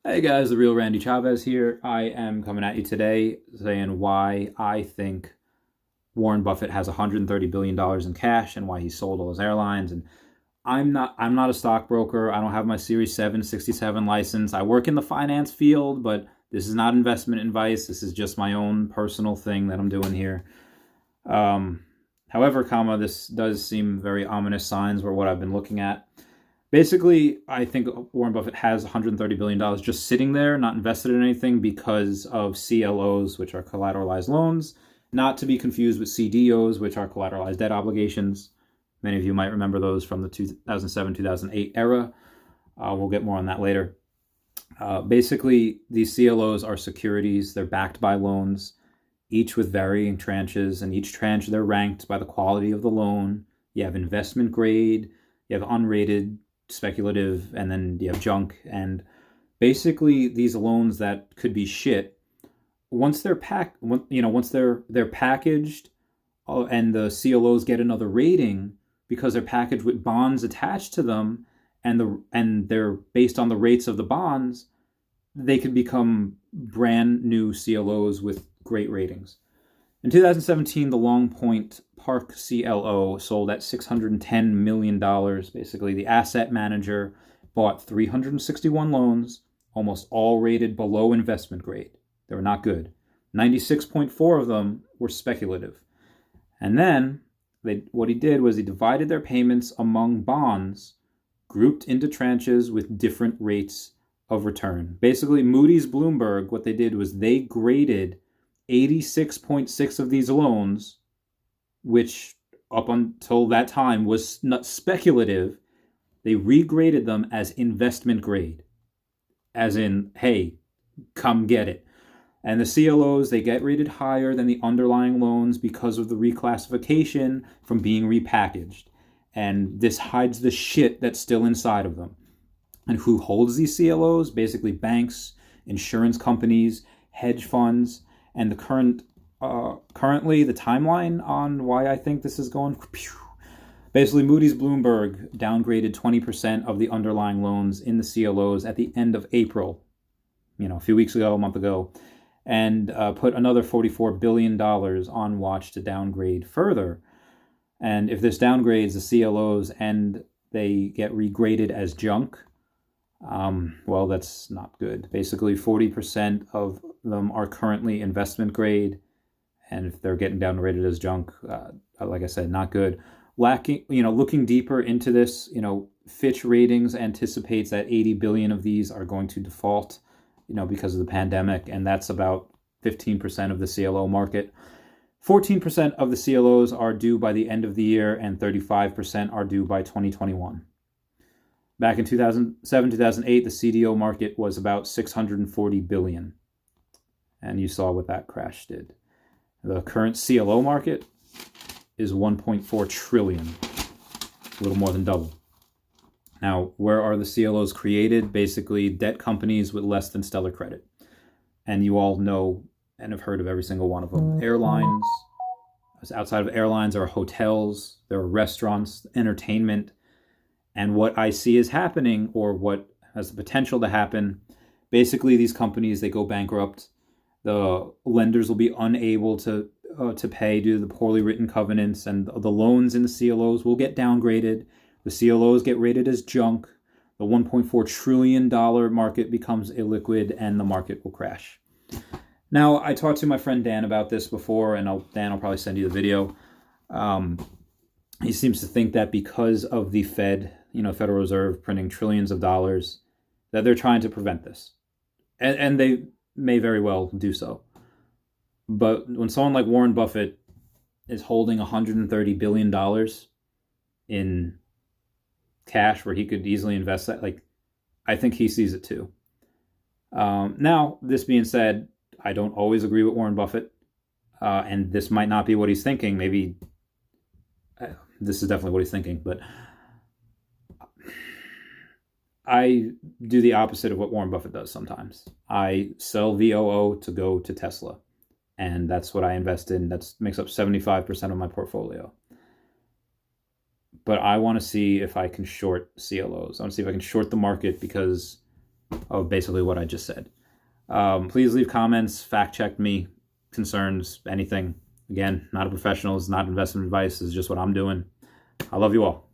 Hey guys, the real Randy Chavez here. I am coming at you today saying why I think Warren Buffett has $130 billion in cash and why he sold all his airlines. And I'm not a stockbroker. I don't have my Series 767 license. I work in the finance field, but this is not investment advice. This is just my own personal thing that I'm doing here. However, this does seem very ominous signs for what I've been looking at. Basically, I think Warren Buffett has $130 billion just sitting there, not invested in anything because of CLOs, which are collateralized loans, not to be confused with CDOs, which are collateralized debt obligations. Many of you might remember those from the 2007-2008 era. We'll get more on that later. Basically, these CLOs are securities. They're backed by loans, each with varying tranches, and each tranche they're ranked by the quality of the loan. You have investment grade, you have unrated, speculative, and then you have junk. And basically these loans that could be shit, once they're packaged, and the CLOs get another rating because they're packaged with bonds attached to them, and they're based on the rates of the bonds, they could become brand new CLOs with great ratings. In 2017, the Long Point Park CLO sold at $610 million. Basically, the asset manager bought 361 loans, almost all rated below investment grade. They were not good. 96.4 of them were speculative. And then what he did was he divided their payments among bonds, grouped into tranches with different rates of return. Basically, Moody's Bloomberg, what they did was they graded 86.6 of these loans, which up until that time was not speculative. They regraded them as investment grade, as in, hey, come get it. And the CLOs, they get rated higher than the underlying loans because of the reclassification from being repackaged. And this hides the shit that's still inside of them. And who holds these CLOs? Basically banks, insurance companies, hedge funds. And currently the timeline on why I think this is going, basically Moody's Bloomberg downgraded 20% of the underlying loans in the CLOs at the end of April, a few weeks ago, a month ago, and put another $44 billion on watch to downgrade further. And if this downgrades the CLOs and they get regraded as junk, well, that's not good. Basically, 40% of them are currently investment grade, and if they're getting downgraded as junk, like I said, not good. Looking deeper into this, Fitch Ratings anticipates that 80 billion of these are going to default, because of the pandemic, and that's about 15% of the CLO market. 14% of the CLOs are due by the end of the year, and 35% are due by 2021. Back in 2007, 2008, the CDO market was about 640 billion. And you saw what that crash did. The current CLO market is 1.4 trillion, a little more than double. Now, where are the CLOs created? Basically, debt companies with less than stellar credit. And you all know and have heard of every single one of them. Airlines. Outside of airlines are hotels, there are restaurants, entertainment. And what I see is happening, or what has the potential to happen, basically these companies, they go bankrupt. The lenders will be unable to pay due to the poorly written covenants, and the loans in the CLOs will get downgraded. The CLOs get rated as junk. The $1.4 trillion market becomes illiquid, and the market will crash. Now, I talked to my friend Dan about this before, and Dan will probably send you the video. He seems to think that because of the Federal Reserve printing trillions of dollars, that they're trying to prevent this. And they may very well do so. But when someone like Warren Buffett is holding $130 billion in cash where he could easily invest that, I think he sees it too. Now, this being said, I don't always agree with Warren Buffett, and this might not be what he's thinking. Maybe this is definitely what he's thinking, but I do the opposite of what Warren Buffett does sometimes. I sell VOO to go to Tesla, and that's what I invest in. That makes up 75% of my portfolio. But I want to see if I can short CLOs. I want to see if I can short the market, because of basically what I just said. Please leave comments, fact check me, concerns, anything. Again, not a professional, it's not investment advice, it's just what I'm doing. I love you all.